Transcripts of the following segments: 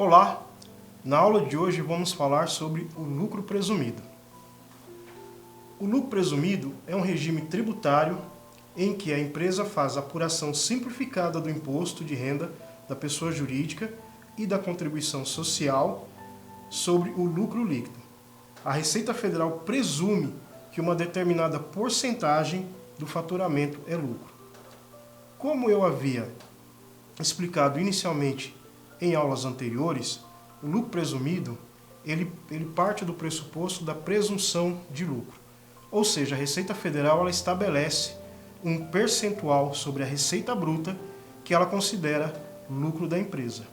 Olá! Na aula de hoje vamos falar sobre o lucro presumido. O lucro presumido é um regime tributário em que a empresa faz a apuração simplificada do imposto de renda da pessoa jurídica e da contribuição social sobre o lucro líquido. A Receita Federal presume que uma determinada porcentagem do faturamento é lucro. Como eu havia explicado inicialmente em aulas anteriores, o lucro presumido ele parte do pressuposto da presunção de lucro. Ou seja, a Receita Federal ela estabelece um percentual sobre a receita bruta que ela considera lucro da empresa.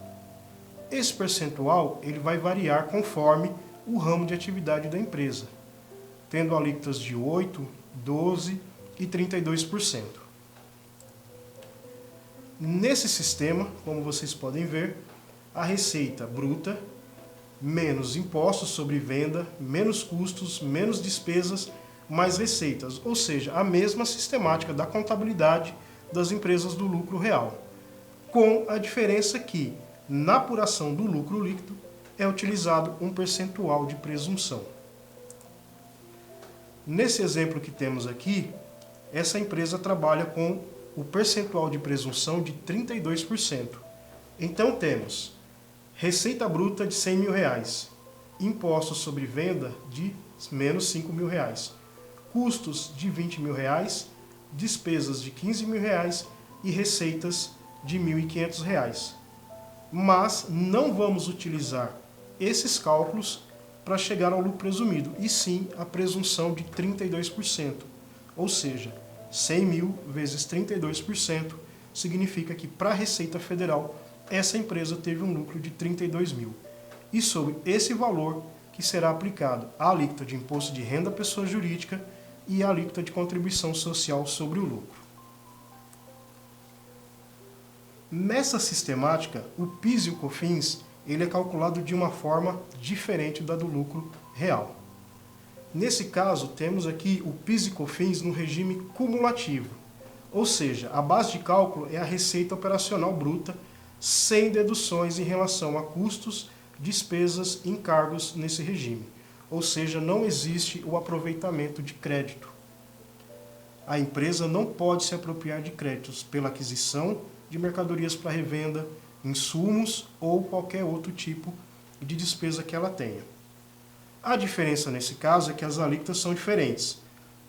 Esse percentual ele vai variar conforme o ramo de atividade da empresa, tendo alíquotas de 8%, 12% e 32%. Nesse sistema, como vocês podem ver, a receita bruta, menos impostos sobre venda, menos custos, menos despesas, mais receitas, ou seja, a mesma sistemática da contabilidade das empresas do lucro real, com a diferença que, na apuração do lucro líquido, é utilizado um percentual de presunção. Nesse exemplo que temos aqui, essa empresa trabalha com o percentual de presunção de 32%. Então temos receita bruta de R$100 mil, impostos sobre venda de menos R$5 mil, custos de R$20 mil, despesas de R$15 mil e receitas de R$1.500. Mas não vamos utilizar esses cálculos para chegar ao lucro presumido, e sim a presunção de 32%. Ou seja, 100 mil vezes 32% significa que para a Receita Federal essa empresa teve um lucro de 32 mil. E sobre esse valor que será aplicado a alíquota de imposto de renda à pessoa jurídica e a alíquota de contribuição social sobre o lucro. Nessa sistemática, o PIS e o COFINS ele é calculado de uma forma diferente da do lucro real. Nesse caso, temos aqui o PIS e COFINS no regime cumulativo, ou seja, a base de cálculo é a receita operacional bruta, sem deduções em relação a custos, despesas e encargos nesse regime. Ou seja, não existe o aproveitamento de crédito. A empresa não pode se apropriar de créditos pela aquisição de mercadorias para revenda, insumos ou qualquer outro tipo de despesa que ela tenha. A diferença nesse caso é que as alíquotas são diferentes,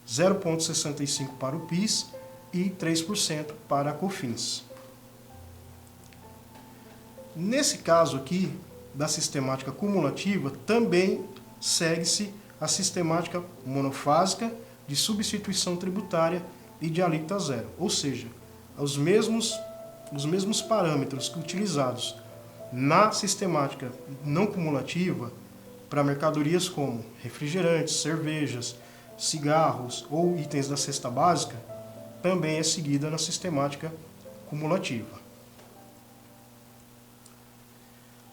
0,65% para o PIS e 3% para a COFINS. Nesse caso aqui, da sistemática cumulativa, também segue-se a sistemática monofásica de substituição tributária e de alíquota zero, ou seja, os mesmos parâmetros utilizados na sistemática não cumulativa para mercadorias como refrigerantes, cervejas, cigarros ou itens da cesta básica, também é seguida na sistemática cumulativa.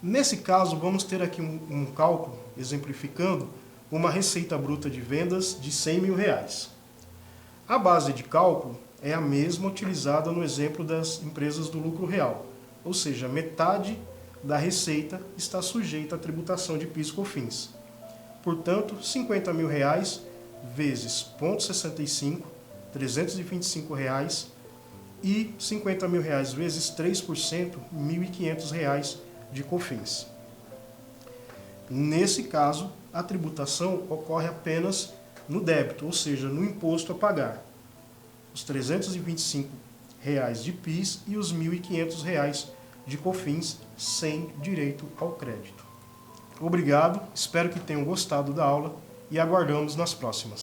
Nesse caso, vamos ter aqui um cálculo, exemplificando, uma receita bruta de vendas de R$100 mil. A base de cálculo é a mesma utilizada no exemplo das empresas do lucro real, ou seja, metade da receita está sujeita à tributação de PIS e COFINS. Portanto, R$50 mil vezes 0,65, R$325, e R$50 mil vezes 3%, R$1.500 de COFINS. Nesse caso, a tributação ocorre apenas no débito, ou seja, no imposto a pagar. Os R$325 de PIS e os R$1.500 de COFINS sem direito ao crédito. Obrigado, espero que tenham gostado da aula e aguardamos nas próximas.